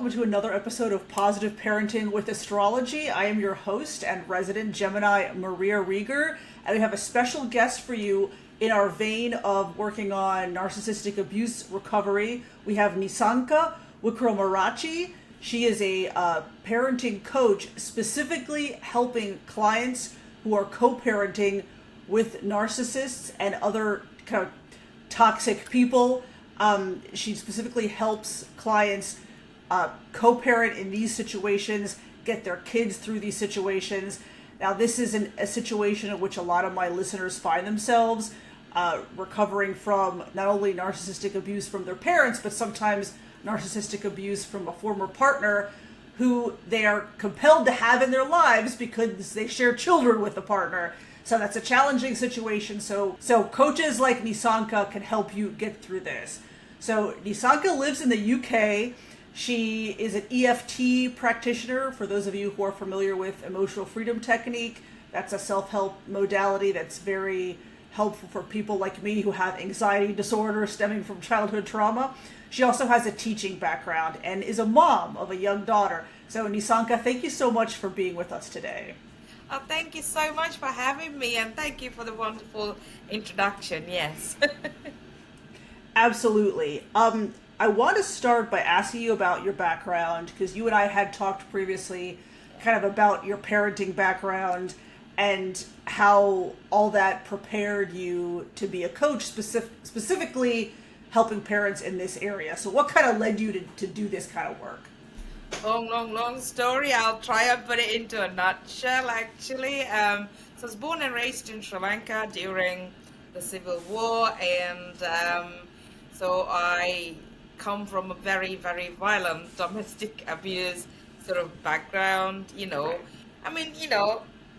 welcome to another episode of Positive Parenting with Astrology. I am your host and resident Gemini, Maria Riegger, and we have a special guest for you in our vein of working on narcissistic abuse recovery. We have Nisanka Wickramarachchi. She is a parenting coach specifically helping clients who are co-parenting with narcissists and other kind of toxic people. She specifically helps clients co-parent in these situations, get their kids through these situations. Now, this is a situation in which a lot of my listeners find themselves recovering from not only narcissistic abuse from their parents, but sometimes narcissistic abuse from a former partner who they are compelled to have in their lives because they share children with the partner. So that's a challenging situation. So coaches like Nisanka can help you get through this. So Nisanka lives in the UK. She is an EFT practitioner. For those of you who are familiar with emotional freedom technique, that's a self-help modality that's very helpful for people like me who have anxiety disorder stemming from childhood trauma. She also has a teaching background and is a mom of a young daughter. So Nisanka, thank you so much for being with us today. Oh, thank you so much for having me, and thank you for the wonderful introduction. Yes. Absolutely. I want to start by asking you about your background, because you and I had talked previously kind of about your parenting background and how all that prepared you to be a coach, specifically helping parents in this area. So what kind of led you to do this kind of work? Long story. I'll try and put it into a nutshell, actually. So I was born and raised in Sri Lanka during the Civil War, and so I come from a very, very violent domestic abuse sort of background,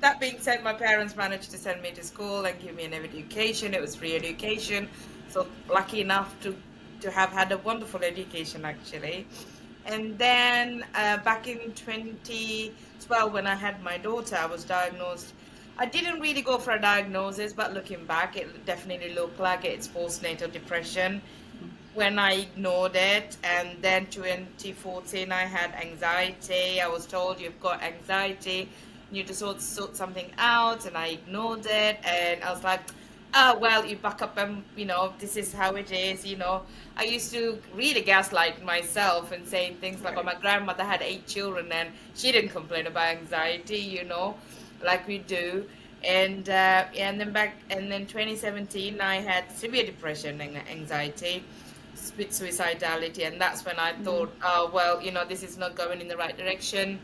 That being said, my parents managed to send me to school and give me an education. It was free education. So lucky enough to have had a wonderful education, actually. And then back in 2012, when I had my daughter, I was diagnosed. I didn't really go for a diagnosis, but looking back, it definitely looked like it's postnatal depression when I ignored it. And then 2014, I had anxiety. I was told you've got anxiety, you need to sort something out, and I ignored it. And I was like, well, you back up and, this is how it is, I used to really gaslight myself and saying things like, oh, my grandmother had 8 children and she didn't complain about anxiety, like we do. And then 2017, I had severe depression and anxiety with suicidality. And that's when I thought, oh, well, this is not going in the right direction.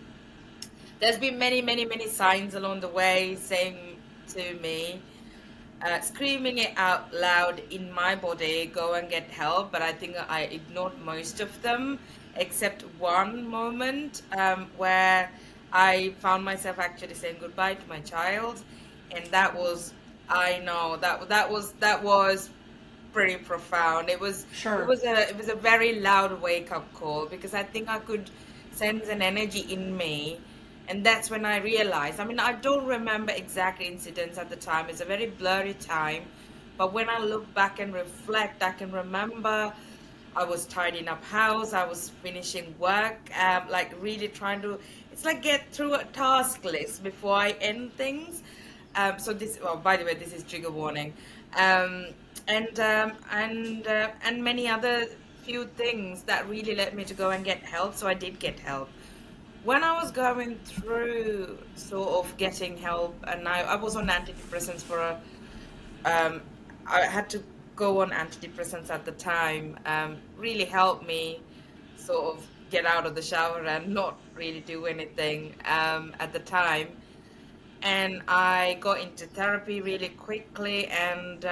There's been many, many, many signs along the way saying to me, screaming it out loud in my body, go and get help. But I think I ignored most of them, except one moment where I found myself actually saying goodbye to my child. And that was, I know, that was pretty profound. It was a very loud wake-up call, because I think I could sense an energy in me. And that's when I realized, I don't remember exact incidents at the time. It's a very blurry time. But when I look back and reflect, I can remember I was tidying up house. I was finishing work, really trying to, it's like get through a task list before I end things. So this, by the way, this is trigger warning. And many other few things that really led me to go and get help. So I did get help. When I was going through sort of getting help, and I was on antidepressants for I had to go on antidepressants at the time, really helped me sort of get out of the shower and not really do anything at the time. And I got into therapy really quickly, and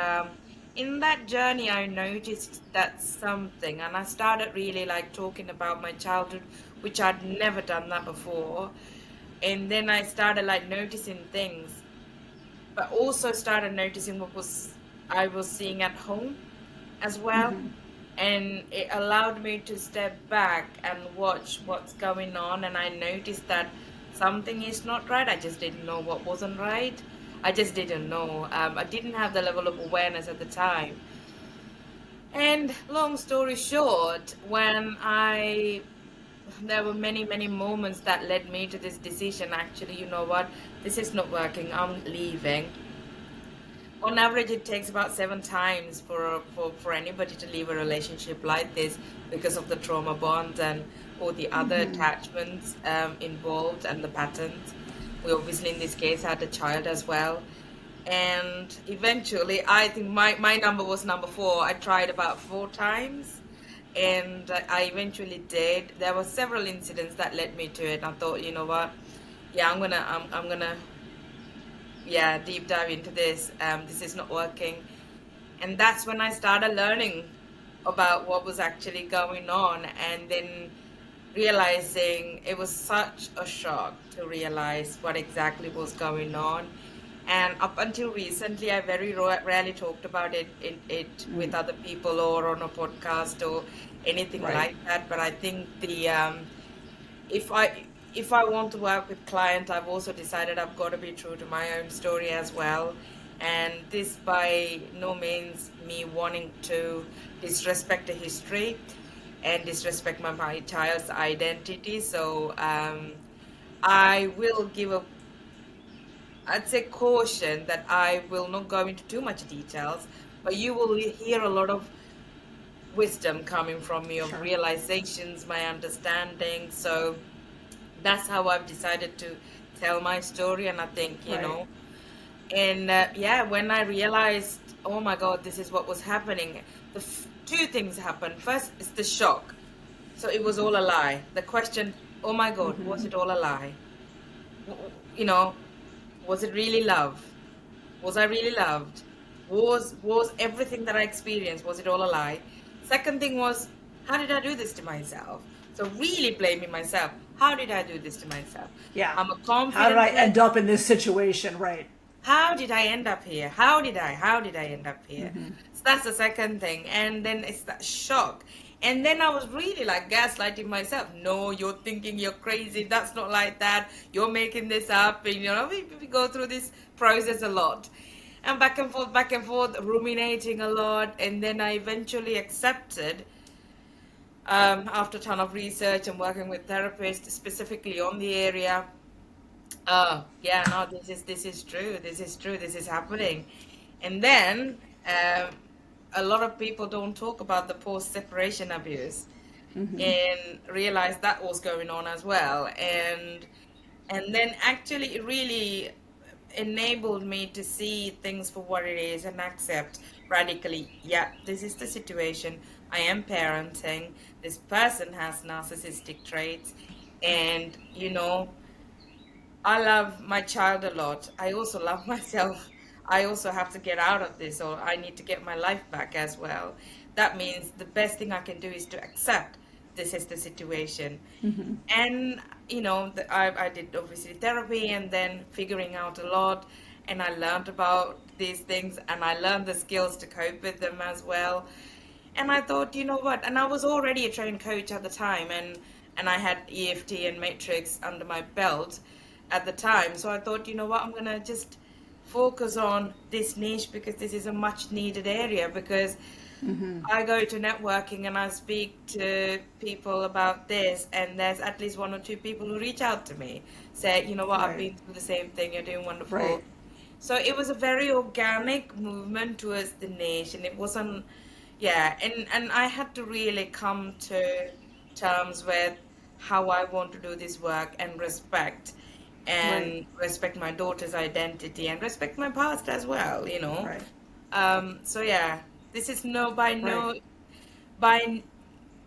in that journey I noticed that something, and I started really talking about my childhood, which I'd never done that before. And then I started noticing things, but also started noticing what I was seeing at home as well. Mm-hmm. And it allowed me to step back and watch what's going on. And I noticed that something is not right. I just didn't know what wasn't right. I just didn't know. I didn't have the level of awareness at the time. And long story short, when I there were many, many moments that led me to this decision. Actually, you know what? This is not working. I'm leaving. On average, it takes about 7 times for anybody to leave a relationship like this because of the trauma bonds and all the other attachments involved and the patterns. We obviously, in this case, had a child as well. And eventually, I think my number was number 4. I tried about 4 times, and I eventually did. There were several incidents that led me to it. I thought, you know what? Yeah, I'm gonna yeah, deep dive into this. This is not working. And that's when I started learning about what was actually going on, and then realizing it was such a shock to realize what exactly was going on. And up until recently, I very rarely talked about it with other people or on a podcast or anything Right. like that. But I think if I if I want to work with clients, I've also decided I've got to be true to my own story as well. And this by no means me wanting to disrespect the history and disrespect my child's identity. So I will give a, I'd say, caution that I will not go into too much details, but you will hear a lot of wisdom coming from me of Sure. realizations, my understanding. So that's how I've decided to tell my story. And I think, you Right. know, and yeah, when I realized, oh my God, this is what was happening, two things happened. First, it's the shock. So it was all a lie. The question, oh my God, was it all a lie? You know, was it really love? Was I really loved? Was everything that I experienced, was it all a lie? Second thing was, how did I do this to myself? So really blaming myself. How did I do this to myself? Yeah. I'm a How did I confident. end up in this situation? Right. How did I end up here? How did I end up here? So that's the second thing. And then it's that shock. And then I was really like gaslighting myself. No, you're thinking you're crazy. That's not like that. You're making this up. And, you know, we go through this process a lot. And back and forth, ruminating a lot. And then I eventually accepted, after a ton of research and working with therapists specifically on the area, yeah, no, this is true. This is true. This is happening. And then a lot of people don't talk about the post-separation abuse and realize that was going on as well. And then actually it really enabled me to see things for what it is and accept radically, yeah, this is the situation. I am parenting. This person has narcissistic traits. And, you know, I love my child a lot. I also love myself. I also have to get out of this, or I need to get my life back as well. That means the best thing I can do is to accept this is the situation. And, you know, I did obviously therapy and then figuring out a lot. And I learned about these things and I learned the skills to cope with them as well. And I thought, you know what? And I was already a trained coach at the time, and I had EFT and Matrix under my belt at the time. So I thought, you know what? I'm gonna just focus on this niche because this is a much needed area. Because I go to networking and I speak to people about this, and there's at least 1 or 2 people who reach out to me, say, you know what? I've Right. been through the same thing. You're doing wonderful. Right. So it was a very organic movement towards the niche, and it wasn't, yeah, and I had to really come to terms with how I want to do this work and Right. respect my daughter's identity and respect my past as well, you know. Right. So yeah, this is no by Right. no by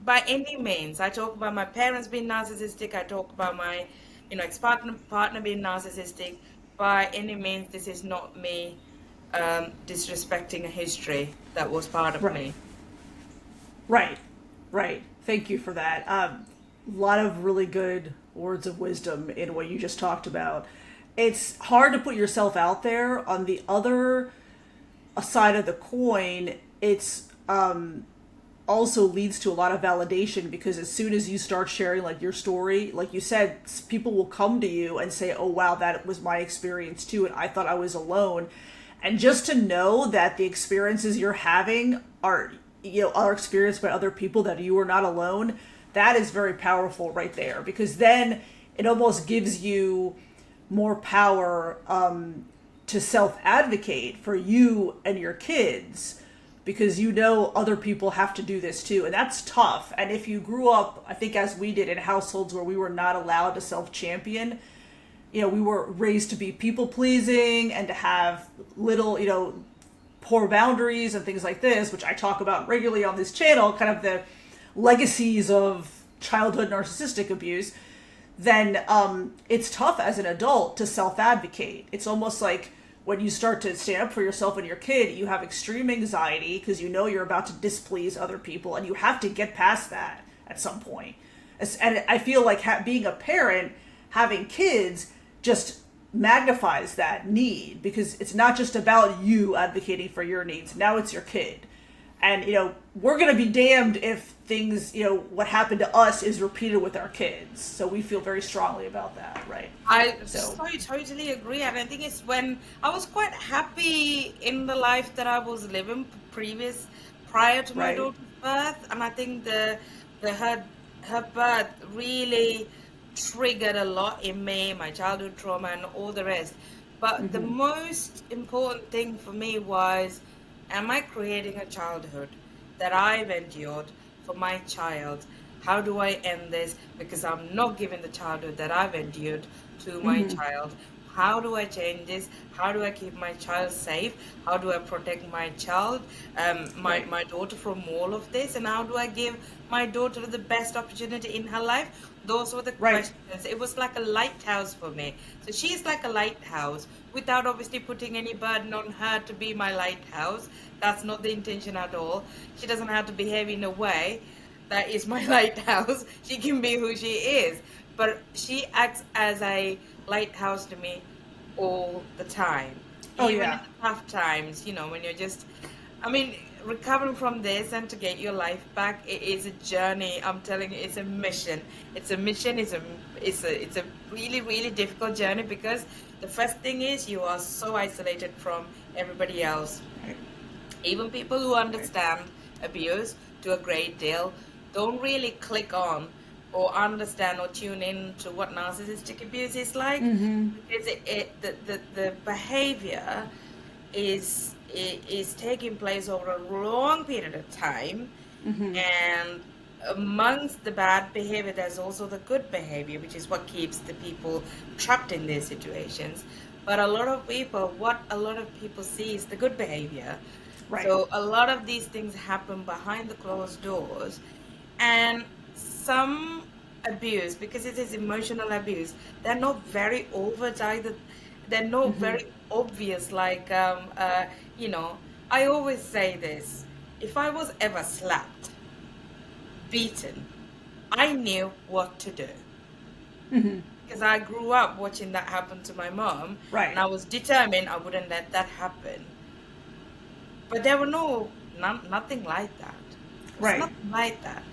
by any means. I talk about my parents being narcissistic. I talk about my, you know, ex-partner being narcissistic. By any means, this is not me disrespecting a history that was part of Right. me. Right. Right. Thank you for that. A lot of really good words of wisdom in what you just talked about. It's hard to put yourself out there. On the other side of the coin, it's also leads to a lot of validation, because as soon as you start sharing like your story, like you said, people will come to you and say, oh wow, that was my experience too, and I thought I was alone. And just to know that the experiences you're having are, you know, are experienced by other people, that you are not alone, that is very powerful right there, because then it almost gives you more power to self-advocate for you and your kids, because you know other people have to do this too. And that's tough. And if you grew up, I think as we did, in households where we were not allowed to self-champion, you know, we were raised to be people-pleasing and to have little, you know, poor boundaries and things like this, which I talk about regularly on this channel, kind of the legacies of childhood narcissistic abuse, then it's tough as an adult to self-advocate. It's almost like when you start to stand up for yourself and your kid, you have extreme anxiety because you know you're about to displease other people, and you have to get past that at some point. And I feel like being a parent, having kids, just magnifies that need, because it's not just about you advocating for your needs. Now it's your kid. And, you know, we're going to be damned if things, you know, what happened to us is repeated with our kids. So we feel very strongly about that, right? I totally agree. And I think it's when I was quite happy in the life that I was living prior to my daughter's birth. And I think her birth really triggered a lot in me, my childhood trauma and all the rest. But the most important thing for me was, am I creating a childhood that I've endured for my child? How do I end this? Because I'm not giving the childhood that I've endured to my child. How do I change this? How do I keep my child safe? How do I protect my child, my daughter, from all of this? And how do I give my daughter the best opportunity in her life? Those were the questions. It was like a lighthouse for me. So she's like a lighthouse, without obviously putting any burden on her to be my lighthouse. That's not the intention at all. She doesn't have to behave in a way that is my lighthouse. She can be who she is. But she acts as a lighthouse to me all the time. Even in the tough times, you know, when you're just, I mean, recovering from this and to get your life back, it is a journey. I'm telling you, it's a mission. It's a mission. It's a really, really difficult journey, because the first thing is you are so isolated from everybody else. Even people who understand abuse to a great deal don't really click on or understand or tune in to what narcissistic abuse is like, because the behavior is taking place over a long period of time, and amongst the bad behavior there's also the good behavior, which is what keeps the people trapped in these situations. But what a lot of people see is the good behavior. So a lot of these things happen behind the closed doors, and some abuse, because it is emotional abuse, they're not very overt either. They're not very obvious, like you know, I always say this: if I was ever slapped, beaten, I knew what to do, because I grew up watching that happen to my mom, and I was determined I wouldn't let that happen. But there were nothing like that. Nothing like that.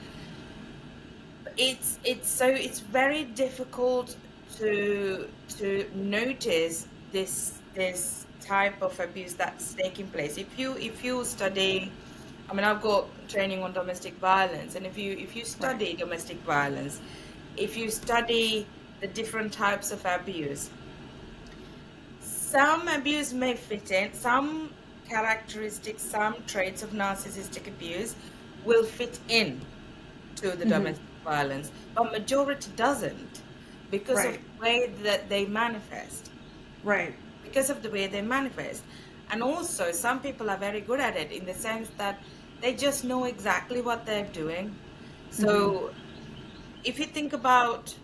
It's very difficult to notice this type of abuse that's taking place. If you study, I mean, I've got training on domestic violence, and if you study domestic violence, if you study the different types of abuse, some abuse may fit in, some characteristics, some traits of narcissistic abuse will fit in to the domestic violence, but majority doesn't, because of the way that they manifest. Because of the way they manifest. And also, some people are very good at it, in the sense that they just know exactly what they're doing. So if you think about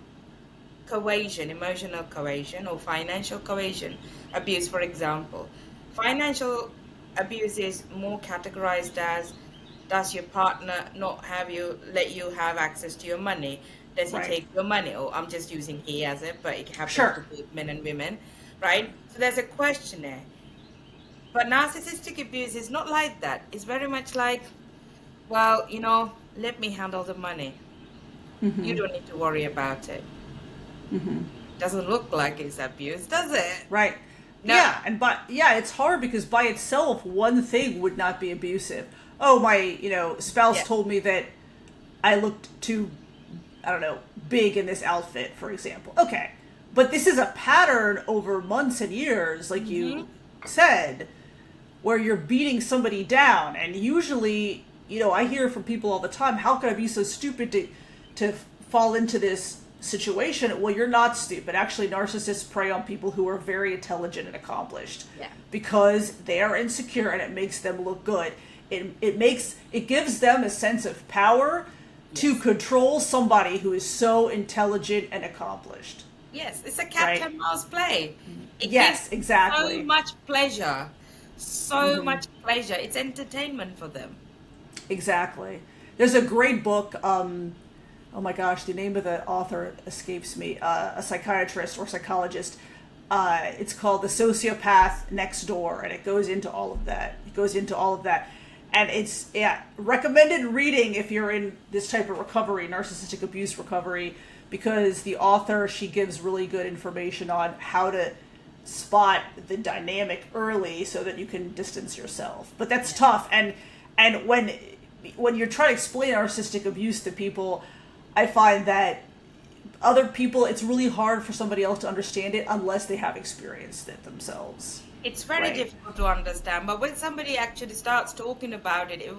coercion, emotional coercion, or financial coercion abuse, for example, financial abuse is more categorized as, does your partner not let you have access to your money? Does he take your money? Oh, I'm just using he as it, but it happens to both men and women, right? So there's a question there. But narcissistic abuse is not like that. It's very much like, well, you know, let me handle the money. You don't need to worry about it. Doesn't look like it's abuse, does it? No. Yeah, it's hard, because by itself, one thing would not be abusive. Oh, my, spouse told me that I looked too I don't know, big in this outfit, for example. Okay. But this is a pattern over months and years, like you said, where you're beating somebody down. And usually, you know, I hear from people all the time, how could I be so stupid to fall into this situation? Well, you're not stupid. Actually, narcissists prey on people who are very intelligent and accomplished, because they are insecure and it makes them look good. It gives them a sense of power to control somebody who is so intelligent and accomplished. Yes, it's a cat and mouse play. It Yes, gives exactly. so much pleasure. So much pleasure. It's entertainment for them. Exactly. There's a great book, oh my gosh, the name of the author escapes me, a psychiatrist or psychologist. It's called The Sociopath Next Door, and it goes into all of that. And it's recommended reading if you're in this type of recovery, narcissistic abuse recovery, because the author, she gives really good information on how to spot the dynamic early so that you can distance yourself. But that's tough. And when you're trying to explain narcissistic abuse to people, I find that other people, it's really hard for somebody else to understand it unless they have experienced it themselves. It's very difficult to understand, but when somebody actually starts talking about it, it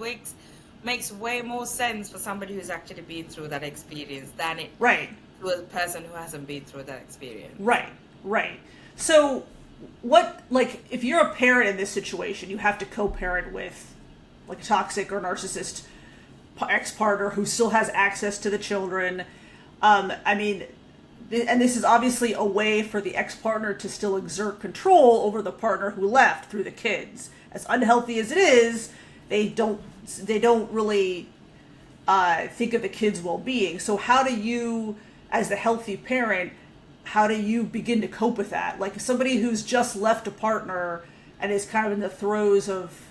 makes way more sense for somebody who's actually been through that experience than it to a person who hasn't been through that experience. Right. So what, like, if you're a parent in this situation, you have to co-parent with like a toxic or narcissist ex-partner who still has access to the children. I mean, and this is obviously a way for the ex-partner to still exert control over the partner who left through the kids. As unhealthy as it is, they don't really think of the kids' well-being. So how do you, as the healthy parent, how do you begin to cope with that? Like somebody who's just left a partner and is kind of in the throes of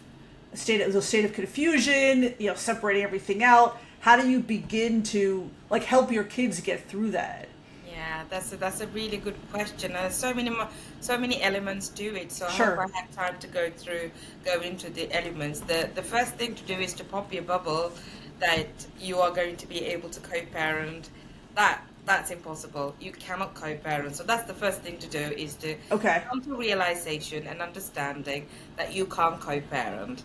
a state of confusion, you know, separating everything out. How do you begin to like help your kids get through that? Yeah, that's a really good question. There's so many elements to it. So I Sure. hope I have time to go into the elements. The first thing to do is to pop your bubble that you are going to be able to co-parent. That's impossible. You cannot co-parent. So that's the first thing to do, is to come to realization and understanding that you can't co-parent.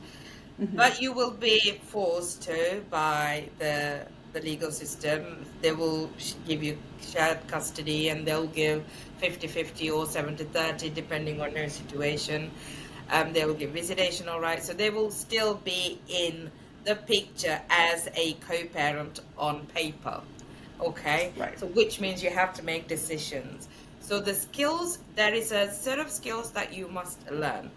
But you will be forced to by the legal system. They will give you shared custody, and they'll give 50-50 or 70-30 depending on their situation. They will give visitational rights. So they will still be in the picture as a co-parent on paper. Okay, so which means you have to make decisions. So the skills, there is a set of skills that you must learn,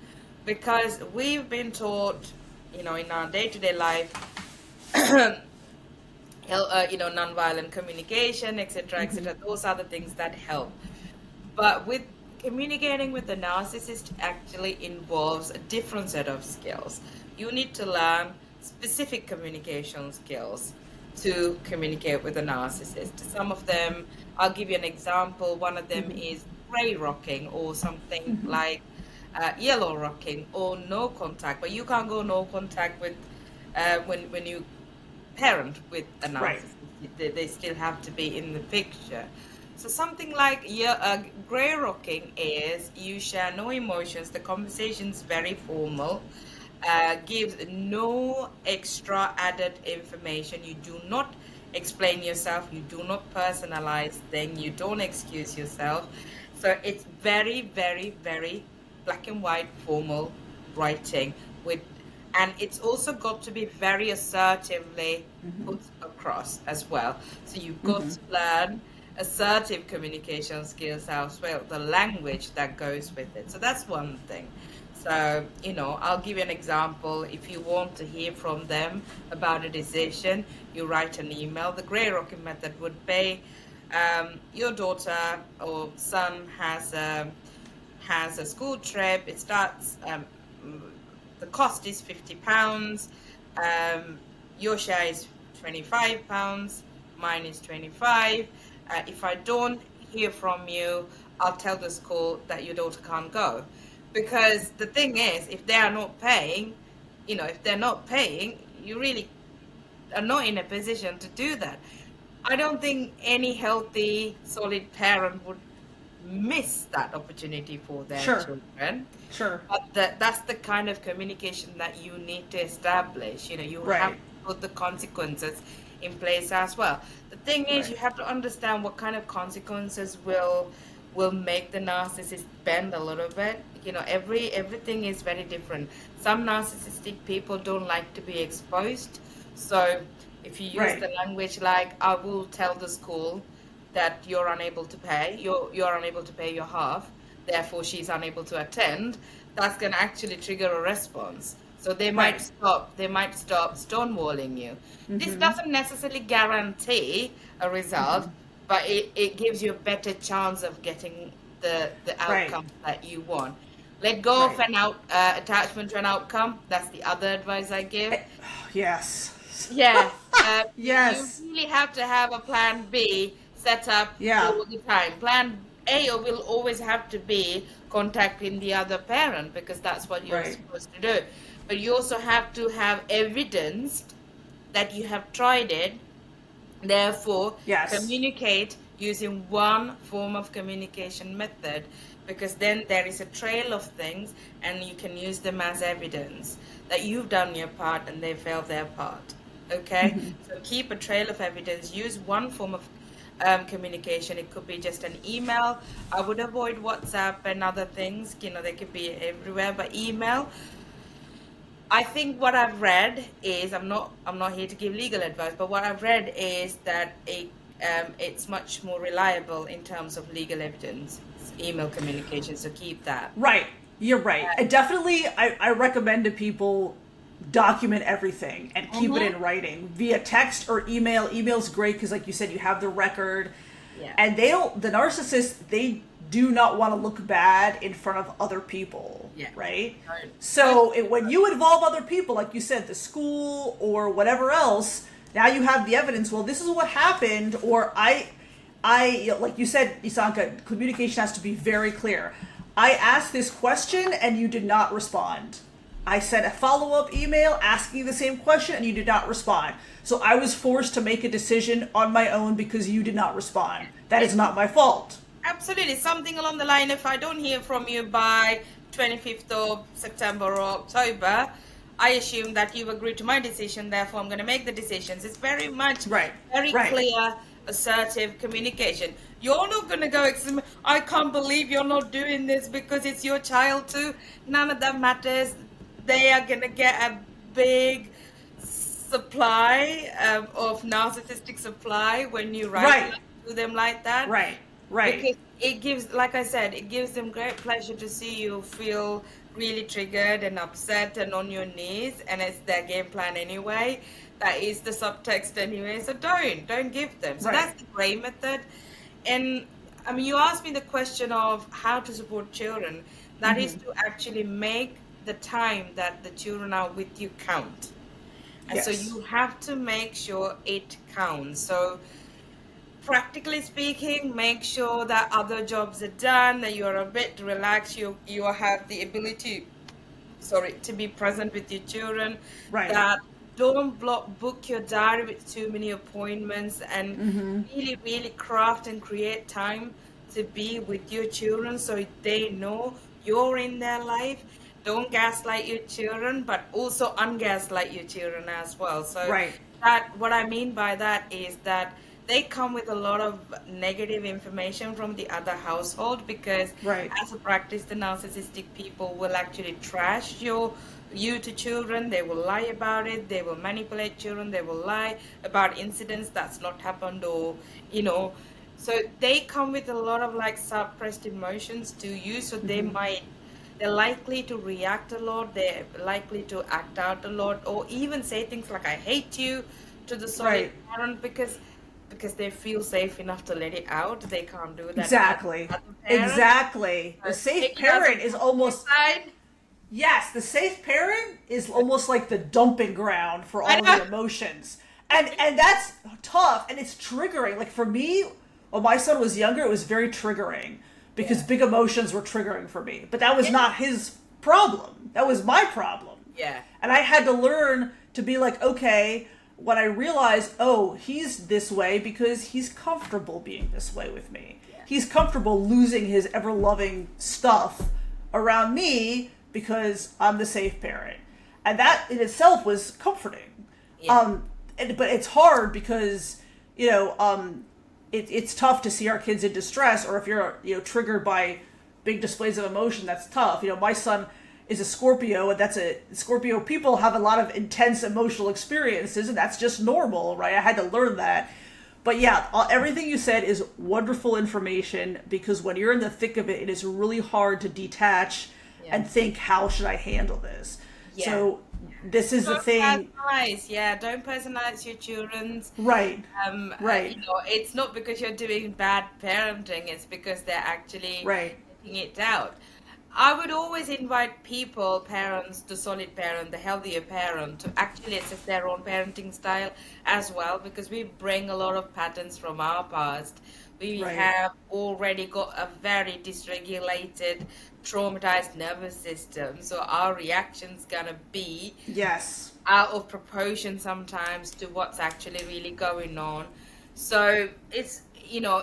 because we've been taught, you know, in our day-to-day life, you know, nonviolent communication, etc., etc. Those are the things that help. But with communicating with the narcissist actually involves a different set of skills. You need to learn specific communication skills to communicate with a narcissist. Some of them, I'll give you an example. One of them is gray rocking, or something like yellow rocking, or no contact. But you can't go no contact with when you parent with a narcissist. They still have to be in the picture. So something like gray rocking is you share no emotions. The conversation's very formal. Gives no extra added information. You do not explain yourself. You do not personalize things. You don't excuse yourself. So it's very, very, very black and white formal writing and it's also got to be very assertively put across as well. So you've got to learn assertive communication skills as well, the language that goes with it. So that's one thing. So, you know, I'll give you an example. If you want to hear from them about a decision, you write an email. The grey rocking method would be your daughter or son has a school trip. It starts, the cost is £50. Your share is £25. Mine is 25. If I don't hear from you, I'll tell the school that your daughter can't go. Because the thing is, if they are not paying, you really are not in a position to do that. I don't think any healthy, solid parent would miss that opportunity for their Sure. children. Sure. But that's the kind of communication that you need to establish. You have to put the consequences in place as well. The thing is, you have to understand what kind of consequences will make the narcissist bend a little bit. Everything is very different. Some narcissistic people don't like to be exposed. So if you use the language like, I will tell the school that you're unable to pay, you're unable to pay your half, therefore she's unable to attend, that's going to actually trigger a response. So they might stop stonewalling you. This doesn't necessarily guarantee a result, but it gives you a better chance of getting the outcome that you want. Let go of an attachment to an outcome. That's the other advice I give. Yes. Yeah. Yes. You really have to have a plan B set up all the time. Plan A will always have to be contacting the other parent, because that's what you're supposed to do. But you also have to have evidence that you have tried it. Therefore, communicate using one form of communication method, because then there is a trail of things and you can use them as evidence that you've done your part and they failed their part. Okay? So keep a trail of evidence. Use one form of communication. It could be just an email. I would avoid WhatsApp and other things. They could be everywhere, but email. I think what I've read is, I'm not here to give legal advice, but what I've read is that it's much more reliable in terms of legal evidence. It's email communication, so keep that. Right. You're right. I recommend to people document everything and keep it in writing via text or email. Email's great because, like you said, you have the record. Yeah. And the narcissists, they do not want to look bad in front of other people, right? So when you involve other people, like you said, the school or whatever else, now you have the evidence. Well, this is what happened, or I like you said, Nisanka, communication has to be very clear. I asked this question and you did not respond. I sent a follow-up email asking the same question and you did not respond. So I was forced to make a decision on my own because you did not respond. That is not my fault. Absolutely. Something along the line, if I don't hear from you by 25th of September or October, I assume that you've agreed to my decision, therefore I'm going to make the decisions. It's very much very clear, assertive communication. You're not going to go, I can't believe you're not doing this because it's your child too. None of that matters. They are going to get a big supply of narcissistic supply when you write to them like that. Right. Because it gives, like I said, it gives them great pleasure to see you feel really triggered and upset and on your knees, and it's their game plan anyway. That is the subtext anyway. So don't give them. So that's the gray method. And I mean, you asked me the question of how to support children. That is to actually make the time that the children are with you count. And so you have to make sure it counts. So practically speaking, make sure that other jobs are done, that you're a bit relaxed, you have the ability to be present with your children. That don't book your diary with too many appointments, and really, really craft and create time to be with your children so they know you're in their life. Don't gaslight your children, but also ungaslight your children as well. So that, what I mean by that is that they come with a lot of negative information from the other household, because as a practice, the narcissistic people will actually trash you to children. They will lie about it. They will manipulate children. They will lie about incidents that's not happened, or, so they come with a lot of like suppressed emotions to you. So they're likely to react a lot. They're likely to act out a lot, or even say things like, I hate you, to the solid parent, because they feel safe enough to let it out. They can't do that. Exactly. The safe parent is almost... Yes, the safe parent is almost like the dumping ground for all the emotions. And that's tough, and it's triggering. Like for me, when my son was younger, it was very triggering because big emotions were triggering for me. But that was not his problem. That was my problem. Yeah. And I had to learn to be like, okay, when I realized, oh, he's this way because he's comfortable being this way with me. Yeah. He's comfortable losing his ever-loving stuff around me because I'm the safe parent. And that in itself was comforting. Yeah. But it's hard because, it's tough to see our kids in distress, or if you're, triggered by big displays of emotion, that's tough. My son is a Scorpio, and Scorpio people have a lot of intense emotional experiences, and that's just normal, right? I had to learn that. But yeah, everything you said is wonderful information, because when you're in the thick of it, it is really hard to detach and think, how should I handle this? Yeah. So this is the thing. Don't personalize your children's. Right. Right. It's not because you're doing bad parenting, it's because they're actually taking it out. I would always invite people, parents, to solid parent, the healthier parent, to actually assess their own parenting style as well, because we bring a lot of patterns from our past. We have already got a very dysregulated, traumatized nervous system, so our reaction's gonna be out of proportion sometimes to what's actually really going on. So it's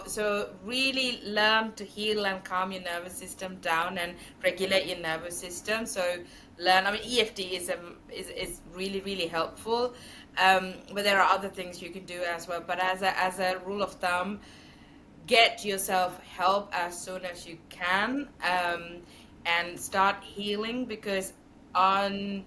so really learn to heal and calm your nervous system down and regulate your nervous system. So learn. I mean, EFT is really, really helpful, but there are other things you can do as well. But as a rule of thumb, get yourself help as soon as you can, and start healing, because on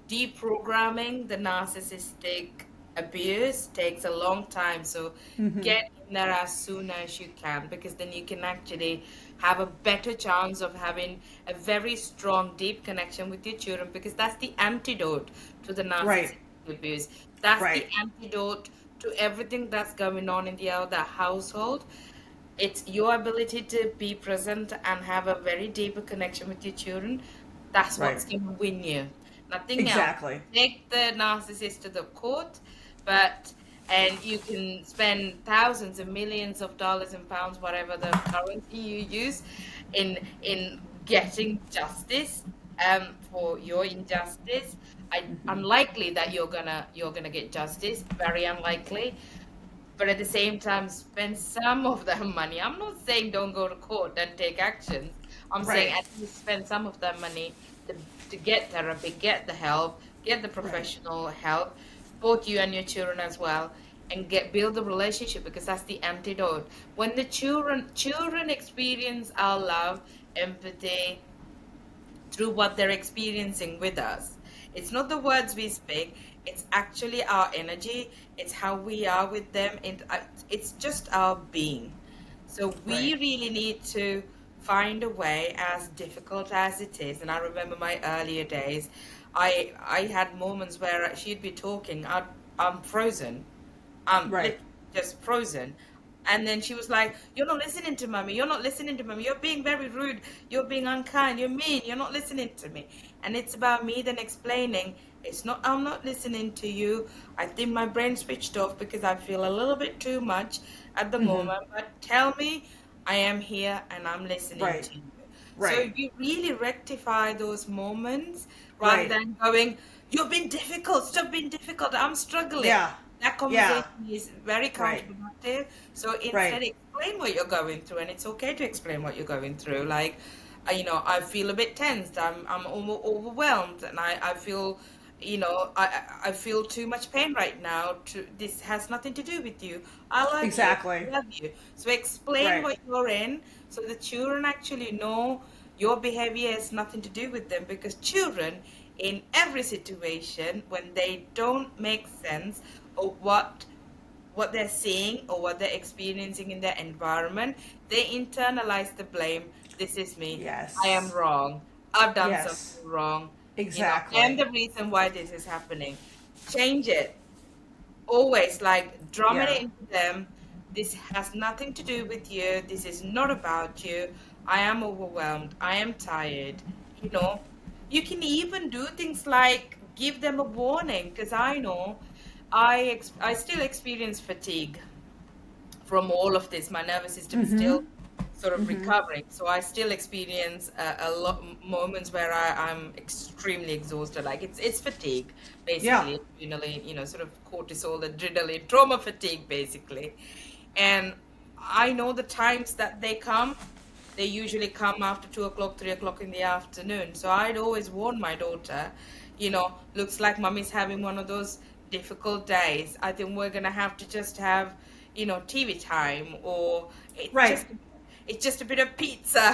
deprogramming the narcissistic abuse takes a long time. So get in there as soon as you can, because then you can actually have a better chance of having a very strong, deep connection with your children, because that's the antidote to the narcissistic abuse. That's the antidote to everything that's going on in the other household. It's your ability to be present and have a very deeper connection with your children. That's what's going to win you. Nothing else. Take the narcissist to the court, and you can spend thousands and millions of dollars and pounds, whatever the currency you use, in getting justice for your injustice. Unlikely that you're gonna get justice. Very unlikely. But at the same time, spend some of that money. I'm not saying don't go to court and take actions. I'm saying at least spend some of that money to get therapy, get the help, get the professional help, both you and your children as well, and build the relationship, because that's the antidote. When the children experience our love, empathy through what they're experiencing with us. It's not the words we speak, it's actually our energy, it's how we are with them, and it's just our being. So we really need to find a way, as difficult as it is. And I remember my earlier days, I had moments where she'd be talking, I'm frozen. I'm just frozen. And then she was like, you're not listening to mommy, you're not listening to mommy, you're being very rude, you're being unkind, you're mean, you're not listening to me. And it's about me then explaining, I'm not listening to you. I think my brain switched off because I feel a little bit too much at the moment, but tell me, I am here and I'm listening to you. So you really rectify those moments rather than going, you've been difficult, stop being difficult, I'm struggling. That conversation is very counterproductive. So instead, explain what you're going through, and it's okay to explain what you're going through. Like, I feel a bit tensed, I'm overwhelmed, and I feel, I feel too much pain right now. This has nothing to do with you. I love you. I love you. So explain what you're in, so the children actually know your behavior has nothing to do with them, because children, in every situation, when they don't make sense of what they're seeing or what they're experiencing in their environment, they internalize the blame. This is me. I am wrong. I've done something wrong. Exactly. I am the reason why this is happening. Change it. Always, like, drum it into them. This has nothing to do with you. This is not about you. I am overwhelmed. I am tired. You can even do things like give them a warning, because I know I still experience fatigue from all of this. My nervous system is still sort of recovering. So I still experience a lot moments where I'm extremely exhausted. Like it's fatigue, Yeah. basically, adrenaline, sort of cortisol, adrenaline, trauma fatigue, basically. And I know the times that they come. They usually come after 2 o'clock, 3 o'clock in the afternoon. So I'd always warn my daughter, looks like mommy's having one of those difficult days. I think we're gonna have to just have, TV time, or it's Right. just it's just a bit of pizza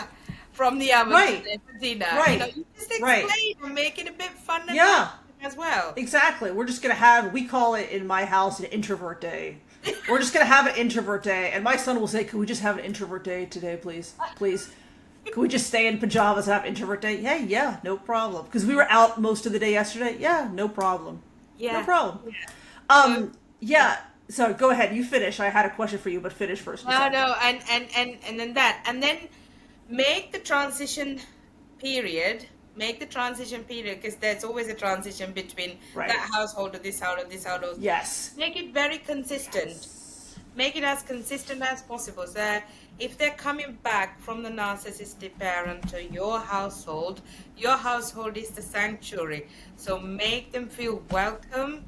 from the oven Right. today for dinner. Right. You just Right. explain and make it a bit fun and Yeah. interesting as well. Exactly. We're just going to have, we call it in my house an introvert day. We're just going to have an introvert day. And my son will say, can we just have an introvert day today, please? Please. Can we just stay in pajamas and have introvert day? Yeah, no problem. Because we were out most of the day yesterday. Yeah, no problem. Yeah. No problem. Yeah. Yeah. So go ahead. You finish. I had a question for you, but finish first. No, and then that, and then make the transition period. Make the transition period, because there's always a transition between Right. that household to this household, this household. Yes. Make it very consistent. Make it as consistent as possible. So if they're coming back from the narcissistic parent to your household is the sanctuary. So make them feel welcome.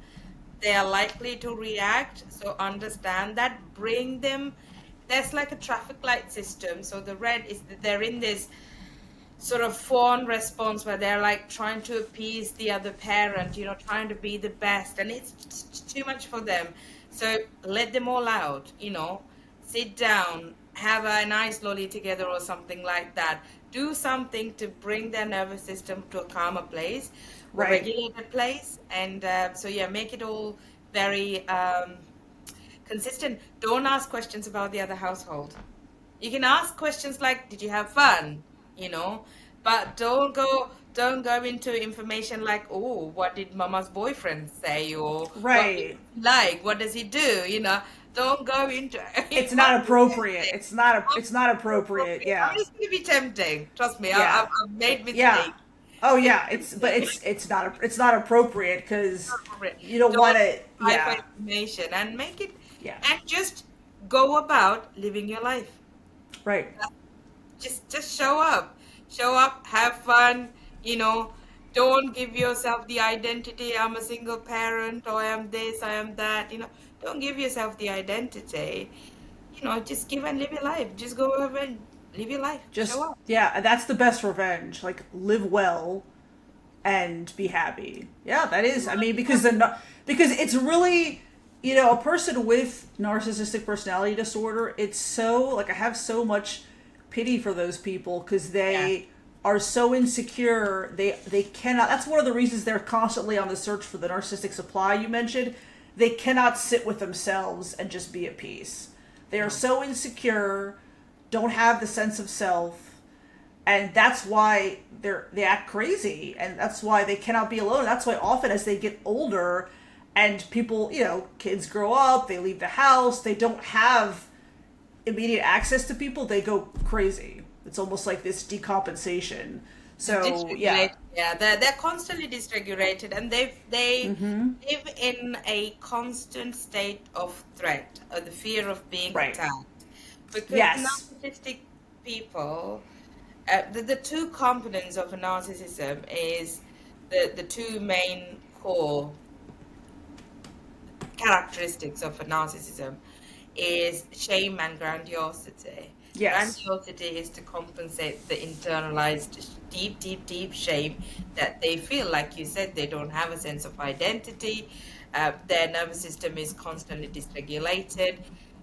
They are likely to react. So understand that. Bring them. There's like a traffic light system. So the red is that they're in this sort of fawn response where they're like trying to appease the other parent, trying to be the best, and it's too much for them. So let them all out, sit down, have a nice lolly together or something like that. Do something to bring their nervous system to a calmer place, Right. a regulated place. And make it all very consistent. Don't ask questions about the other household. You can ask questions like, did you have fun? But don't go into information like, oh, what did mama's boyfriend say, or Right. what does he do? Don't go into It's not appropriate. It's not appropriate. Yeah. It's going to be tempting. Trust me. Yeah. I've made mistakes. Yeah. Oh yeah. It's not appropriate because you don't want to. Yeah. Information and make it. Yeah. And just go about living your life. Right. Just show up, have fun. Don't give yourself the identity, I'm a single parent, or I am this, I am that. Don't give yourself the identity. Just give and live your life. Just go over and live your life. Just show up. yeah. That's the best revenge. Like live well, and be happy. Yeah, that is. I mean, because it's really. A person with narcissistic personality disorder, it's so, like, I have so much pity for those people because they are so insecure. They cannot, that's one of the reasons they're constantly on the search for the narcissistic supply you mentioned. They cannot sit with themselves and just be at peace. They are so insecure, don't have the sense of self, and that's why they act crazy, and that's why they cannot be alone. That's why often as they get older, and people, kids grow up, they leave the house, they don't have immediate access to people, they go crazy. It's almost like this decompensation. So, yeah. Yeah, they're constantly dysregulated, and they live in a constant state of threat, or the fear of being attacked. Because narcissistic people, the two components of a narcissism is the two main core characteristics of a narcissism is shame and grandiosity. Yes. Grandiosity is to compensate the internalized deep shame that they feel. Like you said, they don't have a sense of identity. Their nervous system is constantly dysregulated.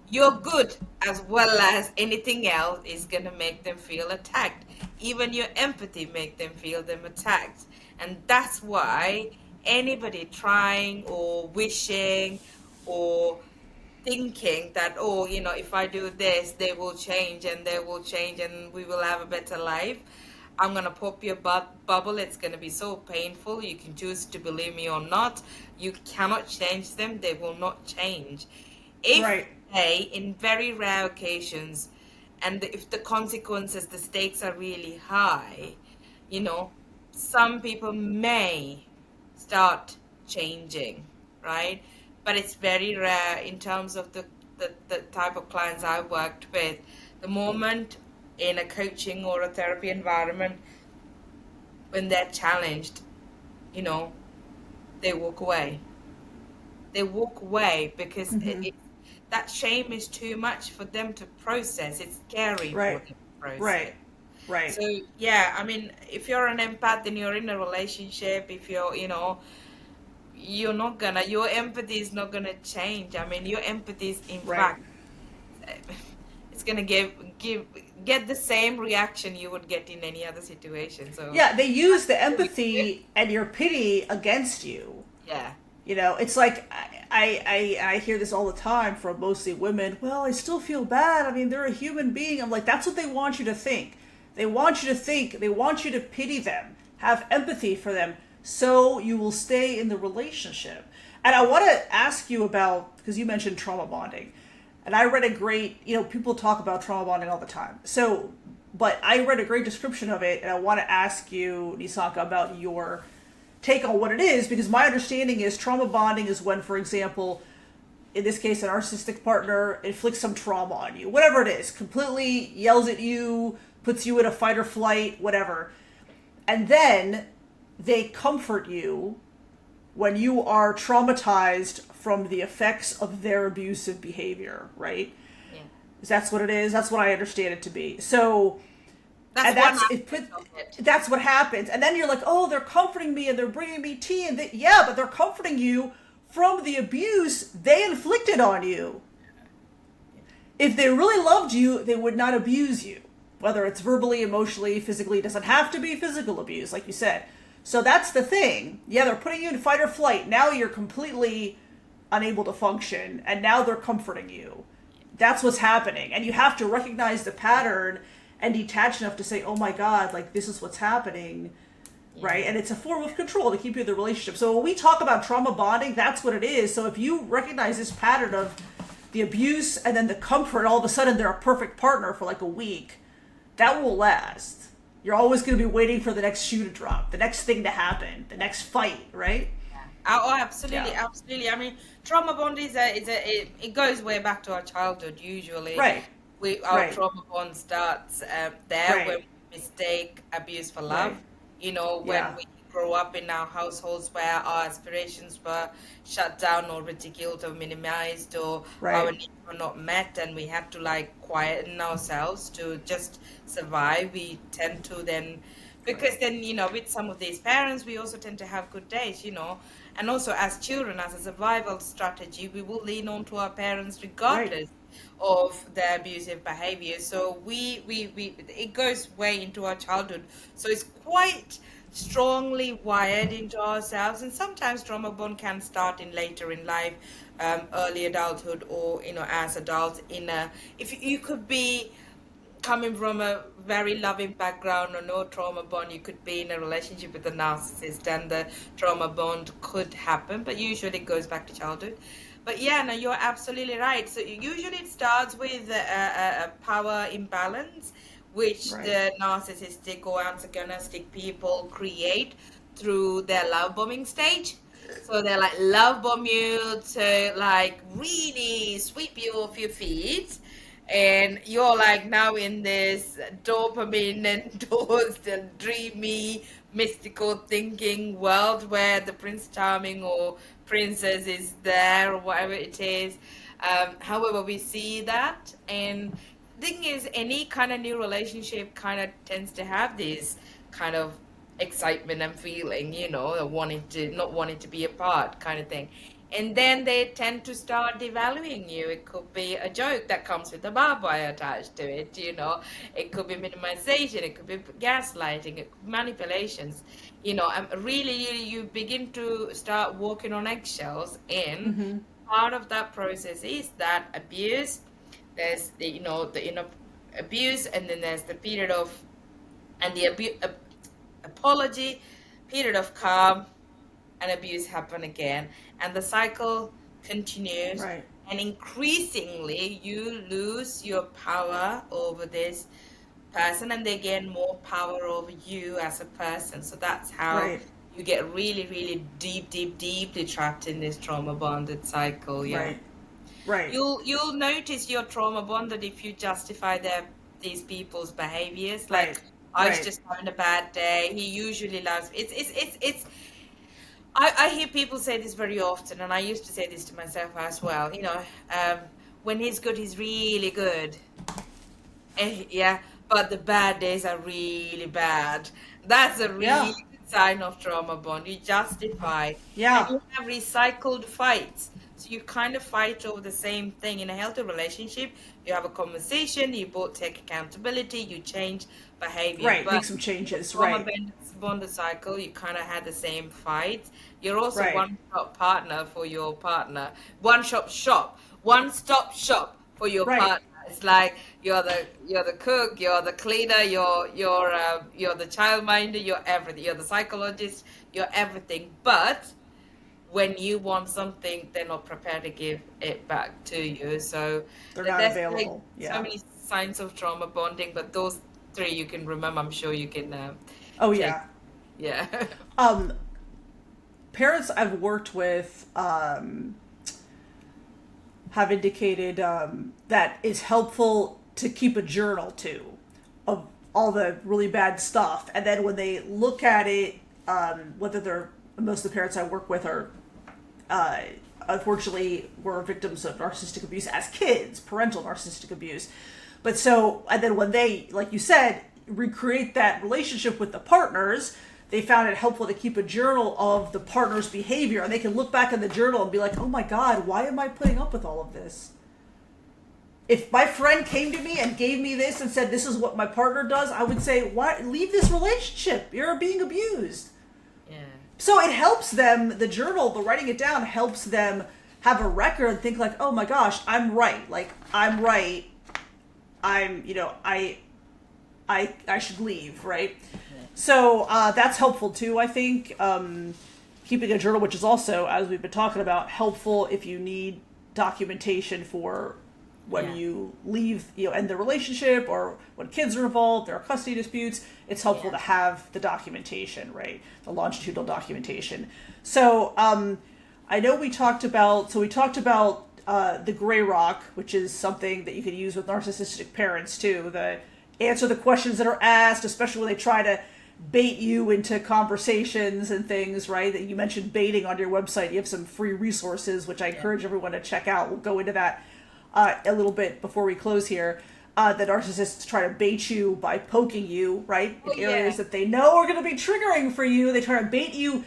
Your good, as well as anything else, is going to make them feel attacked. Even your empathy make them feel them attacked. And that's why anybody trying or wishing or thinking that, if I do this, they will change and we will have a better life. I'm going to pop your bubble. It's going to be so painful. You can choose to believe me or not. You cannot change them. They will not change. If they, in very rare occasions, and if the consequences, the stakes are really high, some people may start changing, right? But it's very rare in terms of the type of clients I've worked with. The moment in a coaching or a therapy environment, when they're challenged, you know, they walk away. They walk away because Mm-hmm. that shame is too much for them to process. It's scary for Right. them to process. Right. Right. So yeah, I mean, if you're an empath and you're in a relationship, if you're, you're not gonna, your empathy is not gonna change. I mean, your empathy is, in Right. fact, it's gonna get the same reaction you would get in any other situation. So Yeah, they use the empathy and your pity against you. yeah, You know, it's like I hear this all the time from mostly women. Well, I still feel bad. I mean, they're a human being. I'm like, that's what they want you to think. They want you to think. They want you to pity them, have empathy for them, so you will stay in the relationship. And I want to ask you about, because you mentioned trauma bonding, and I read a great, people talk about trauma bonding all the time. So, but I read a great description of it, and I want to ask you, Nisanka, about your take on what it is, because my understanding is trauma bonding is when, for example, in this case, a narcissistic partner inflicts some trauma on you, whatever it is, completely yells at you, puts you in a fight or flight, whatever. And then they comfort you when you are traumatized from the effects of their abusive behavior, right? yeah. That's what it is. That's what I understand it to be. So, That's and one that's aspect of it. that's what happens. And then you're like, oh, they're comforting me and they're bringing me tea, and yeah, but they're comforting you from the abuse they inflicted on you. If they really loved you, they would not abuse you. Whether it's verbally, emotionally, physically, it doesn't have to be physical abuse, like you said. So that's the thing. Yeah, they're putting you in fight or flight. Now you're completely unable to function, and now they're comforting you. That's what's happening. And you have to recognize the pattern and detach enough to say, oh my God, like this is what's happening, right? And it's a form of control to keep you in the relationship. So when we talk about trauma bonding, that's what it is. So if you recognize this pattern of the abuse and then the comfort, all of a sudden they're a perfect partner for like a week, that will last. You're always going to be waiting for the next shoe to drop, the next thing to happen, the next fight, right? Oh, absolutely, Yeah. absolutely. I mean, trauma bond it goes way back to our childhood. Usually, Right. our Right. trauma bond starts there Right. when we mistake abuse for love. Right. When Yeah. we grow up in our households where our aspirations were shut down or ridiculed or minimized, or our Right. needs were not met, and we had to like quieten ourselves to just survive. We tend to then, because then, with some of these parents, we also tend to have good days, and also as children, as a survival strategy, we will lean on to our parents Right. regardless of their abusive behavior. So we it goes way into our childhood. So it's quite strongly wired into ourselves, and sometimes trauma bond can start in later in life, early adulthood, or as adults. If you could be coming from a very loving background or no trauma bond, you could be in a relationship with a narcissist and the trauma bond could happen, but usually it goes back to childhood. But yeah, no, you're absolutely right. So usually it starts with a power imbalance, which Right. the narcissistic or antagonistic people create through their love bombing stage. So they like love bomb you to like really sweep you off your feet, and you're like now in this dopamine endorsed and dreamy mystical thinking world where the prince charming or princess is there or whatever it is. However, we see that, and thing is, any kind of new relationship kind of tends to have this kind of excitement and feeling, not wanting to be apart kind of thing. And then they tend to start devaluing you. It could be a joke that comes with a barbed wire attached to it, It could be minimization, it could be gaslighting, it could be manipulations, And really you begin to start walking on eggshells. And Mm-hmm. part of that process is that abuse. There's the abuse, and then there's the period of, and the apology, period of calm, and abuse happen again, and the cycle continues. Right. And increasingly you lose your power over this person, and they gain more power over you as a person. So that's how Right. you get really, really deeply trapped in this trauma bonded cycle. Yeah. Right. Right. You'll notice you're trauma bonded if you justify their these people's behaviors. Like, Right. I was Right. just having a bad day. He usually loves it's I hear people say this very often, and I used to say this to myself as well. When he's good, he's really good. Yeah, but the bad days are really bad. That's a Yeah. really good sign of trauma bond. You justify, and Yeah. you have recycled fights. So you kind of fight over the same thing. In a healthy relationship, you have a conversation, you both take accountability, you change behavior. Right. Make But some in the changes. trauma Right. bonded cycle, you kind of had the same fight. You're also Right. one-stop partner for your partner. One-stop shop for your Right. partner. It's like you're the cook, you're the cleaner, you're the childminder, you're everything. You're the psychologist, you're everything. But when you want something, they're not prepared to give it back to you. So They're not there's like available. so Yeah. many signs of trauma bonding, but those three you can remember. I'm sure you can Oh take. yeah. Yeah. Um, Parents I've worked with have indicated that it's helpful to keep a journal too of all the really bad stuff, and then when they look at it, whether they're most of the parents I work with are uh, unfortunately were victims of narcissistic abuse as kids, parental narcissistic abuse. But so, and then when they, like you said, recreate that relationship with the partners, they found it helpful to keep a journal of the partner's behavior, and they can look back in the journal and be like, oh my God, why am I putting up with all of this? If my friend came to me and gave me this and said, this is what my partner does, I would say, why, leave this relationship. You're being abused. Yeah. So it helps them, the journal, the writing it down helps them have a record and think like, oh my gosh, I'm right. Like, I'm right. I'm, I should leave, right? So that's helpful too, I think. Keeping a journal, which is also, as we've been talking about, helpful if you need documentation for when Yeah. you leave, end the relationship, or when kids are involved, there are custody disputes. It's helpful Yeah. to have the documentation, right? The longitudinal documentation. So I know we talked about, the gray rock, which is something that you can use with narcissistic parents too. The answer the questions that are asked, especially when they try to bait you into conversations and things, right? That you mentioned baiting on your website. You have some free resources, which I encourage everyone to check out. We'll go into that a little bit before we close here. The narcissists try to bait you by poking you, right? In areas that they know are going to be triggering for you. They try to bait you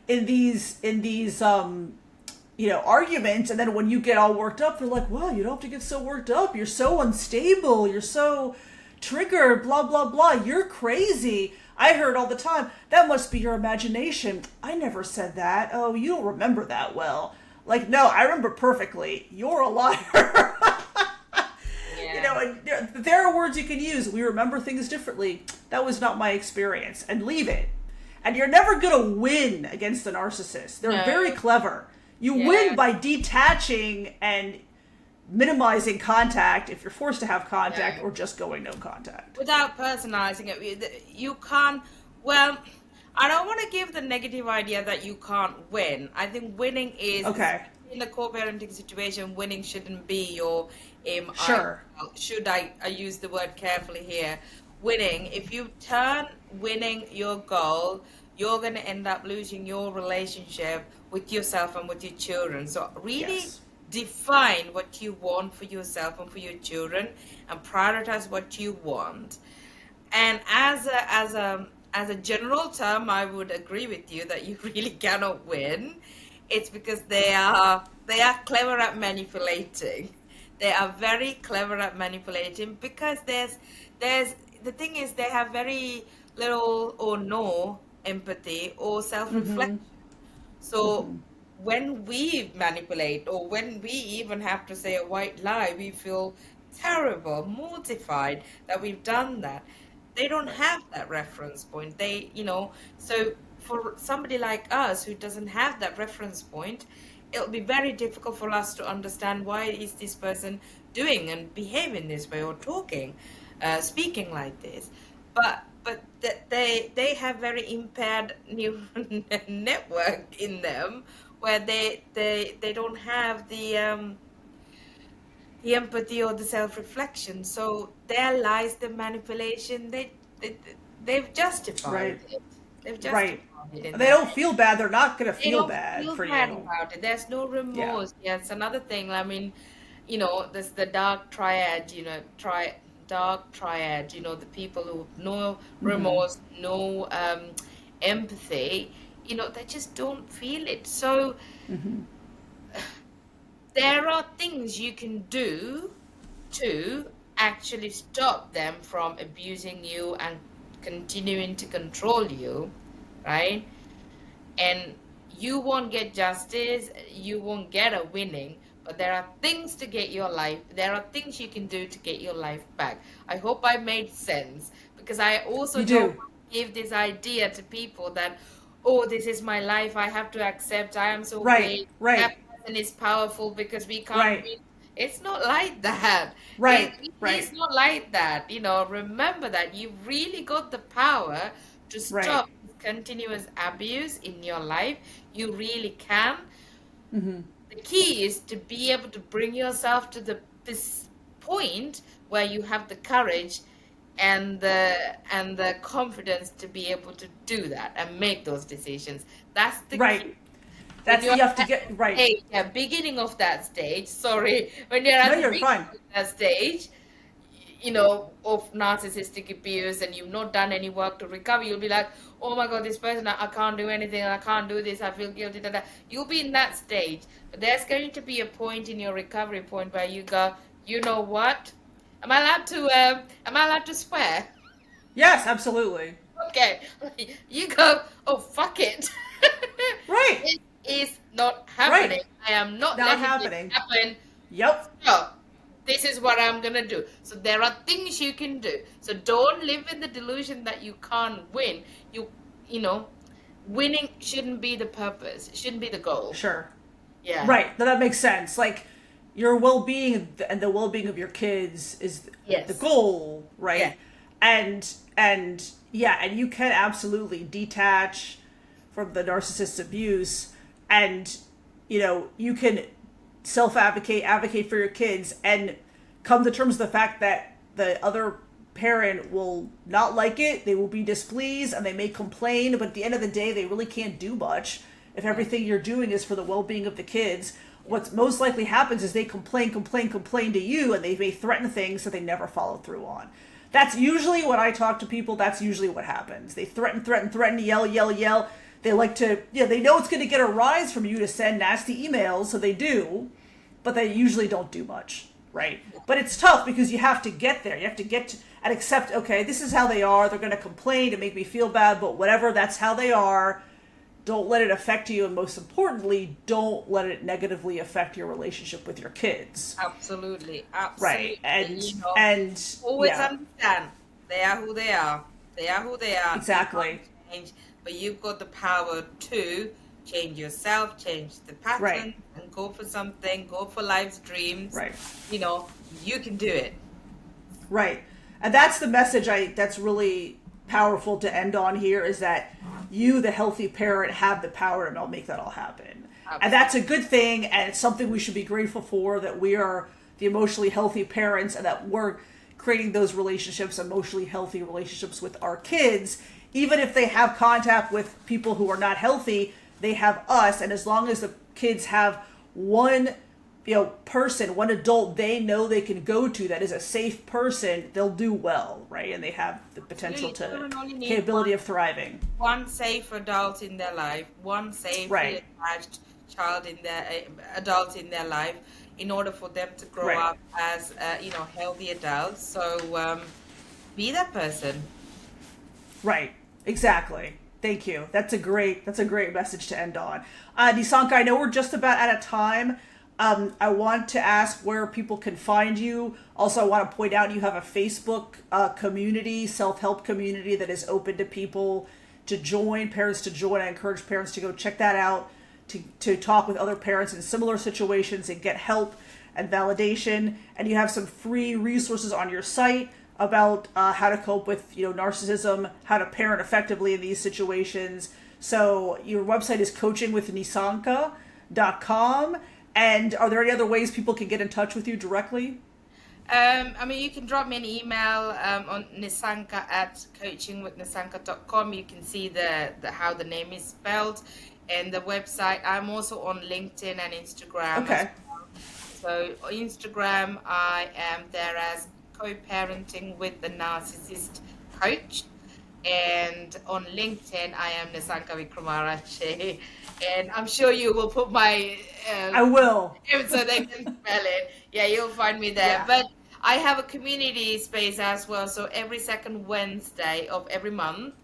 in these arguments, and then when you get all worked up, they're like, wow, you don't have to get so worked up. You're so unstable. You're so triggered, blah, blah, blah. You're crazy. I heard all the time, that must be your imagination. I never said that. Oh, you don't remember that well. Like, no, I remember perfectly. You're a liar. Yeah. And there are words you can use. We remember things differently. That was not my experience. And leave it. And you're never going to win against the narcissist. They're No. very clever. You Yeah. win by detaching and minimizing contact if you're forced to have contact, Yeah. or just going no contact. Without personalizing it, you can't. Well, I don't want to give the negative idea that you can't win. I think winning is Okay. in a co-parenting situation. Winning shouldn't be your aim. Sure. I use the word carefully here? Winning. If you turn winning your goal, you're going to end up losing your relationship with yourself and with your children. So really. Yes. Define what you want for yourself and for your children, and prioritize what you want. And as a general term, I would agree with you that you really cannot win. It's because they are clever at manipulating. They are very clever at manipulating, because there's the thing is, they have very little or no empathy or self-reflection. So when we manipulate, or when we even have to say a white lie, we feel terrible, mortified that we've done that. They don't have that reference point. So for somebody like us who doesn't have that reference point, it'll be very difficult for us to understand, why is this person doing and behaving this way, or talking, speaking like this. But they have very impaired neural network in them, where they don't have the empathy or the self-reflection. So there lies the manipulation. They've justified Right. it. They've Right. justified it in They their don't head. feel bad. They're not going to They feel don't bad feel for bad you. about it. There's no Yeah. remorse. Yeah, it's another thing. I mean, there's the dark triad, dark triad, the people who have no Mm-hmm. remorse, no empathy, they just don't feel it. So Mm-hmm. there are things you can do to actually stop them from abusing you and continuing to control you, right? And you won't get justice, you won't get a winning, but there are things to get your life, there are things you can do to get your life back. I hope I made sense, because I also You don't do. want to give this idea to people that, oh, this is my life, I have to accept, I am so Right. weak, that Right. person is powerful because we can't Right. win. It's not like that. Right. It Right. is not like that. Remember that you really got the power to Right. stop continuous abuse in your life. You really can. Mm-hmm. The key is to be able to bring yourself to this point where you have the courage and the confidence to be able to do that and make those decisions. That's the Right. key. When That's, you're you have to at get right. beginning of that stage, sorry, when you're No, at the you're beginning fine. of that stage, of narcissistic abuse, and you've not done any work to recover, you'll be like, oh my God, this person, I can't do anything, I can't do this, I feel guilty, da, da. You'll be in that stage. But there's going to be a point in your recovery point where you go, you know what? Am I allowed to swear? Yes, absolutely. Okay. You go, oh, fuck it. Right. This is not Right. happening. I am not Not letting this happening. happen. Yep. So, this is what I'm gonna do. So there are things you can do. So don't live in the delusion that you can't win. You know, winning shouldn't be the purpose. It shouldn't be the goal. Sure. Yeah. Right. That makes sense. Like, your well-being and the well-being of your kids is the Yes. goal, Yeah. right? And yeah, and you can absolutely detach from the narcissist abuse, and you can advocate for your kids, and come to terms with the fact that the other parent will not like it, they will be displeased, and they may complain, but at the end of the day they really can't do much if everything you're doing is for the well-being of the kids. What's most likely happens is they complain to you, and they may threaten things that they never follow through on. That's usually when I talk to people, that's usually what happens. They threaten, yell. They like to, they know it's going to get a rise from you to send nasty emails, so they do, but they usually don't do much, right? But it's tough because you have to get there. You have to get to, and accept, okay, this is how they are. They're going to complain to make me feel bad, but whatever, that's how they are. Don't let it affect you, and most importantly, don't let it negatively affect your relationship with your kids. Absolutely. Right. Absolutely. And Always yeah, understand they are who they are. They are who they are. exactly. They can't change, but you've got the power to change yourself, change the pattern, Right. and go for something, go for life's dreams. Right. You can do it. Right. And that's the message that's really powerful to end on here, is that you, the healthy parent, have the power to make that all happen. Absolutely. And that's a good thing, and it's something we should be grateful for, that we are the emotionally healthy parents, and that we're creating those relationships, emotionally healthy relationships with our kids. Even if they have contact with people who are not healthy, they have us, and as long as the kids have one person, one adult they know they can go to that is a safe person, they'll do well, right? And they have the potential Children only need capability of thriving. one safe adult in their life, one safely Right. attached child in their adult in their life, in order for them to grow Right. up as healthy adults. So be that person. Right. Exactly. Thank you. That's a great message to end on. Nisanka, I know we're just about out of time. I want to ask where people can find you. Also, I want to point out you have a Facebook community, self-help community, that is open to people to join, parents to join. I encourage parents to go check that out, to talk with other parents in similar situations and get help and validation. And you have some free resources on your site about how to cope with narcissism, how to parent effectively in these situations. So your website is coachingwithnisanka.com. And are there any other ways people can get in touch with you directly? I mean, you can drop me an email on Nisanka at coachingwithnisanka.com. You can see the how the name is spelled and the website. I'm also on LinkedIn and Instagram. Okay. So on Instagram, I am there as co-parenting with the narcissist coach. And on LinkedIn, I am Nisanka Wickramarachchi. And I'm sure you will put my I will. so they can spell it. Yeah, you'll find me there. Yeah. But I have a community space as well. So every second Wednesday of every month,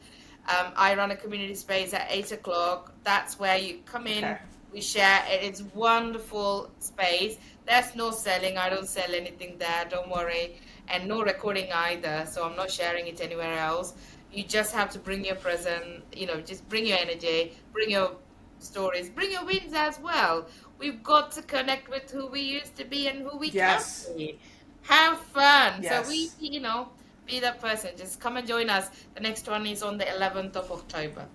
I run a community space at 8 o'clock. That's where you come in, Okay. we share. It's wonderful space. There's no selling. I don't sell anything there. Don't worry. And no recording either. So I'm not sharing it anywhere else. You just have to bring your present, just bring your energy, bring your stories, bring your wins as well. We've got to connect with who we used to be and who we Yes. can be. Have fun. Yes. So we, be that person. Just come and join us. The next one is on the 11th of October.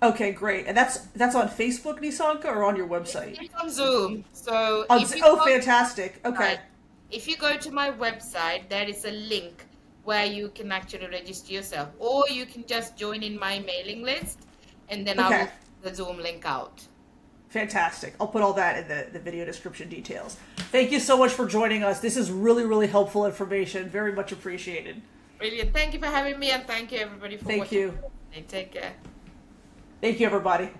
Okay, great. And that's on Facebook, Nisanka, or on your website? It's on Zoom. So Fantastic. Okay. If you go to my website, there is a link where you can actually register yourself, or you can just join in my mailing list, and then I will put the Zoom link out. Fantastic. I'll put all that in the video description details. Thank you so much for joining us. This is really, really helpful information. Very much appreciated. Brilliant. Thank you for having me, and thank you everybody for watching. Thank you. Take care. Thank you, everybody.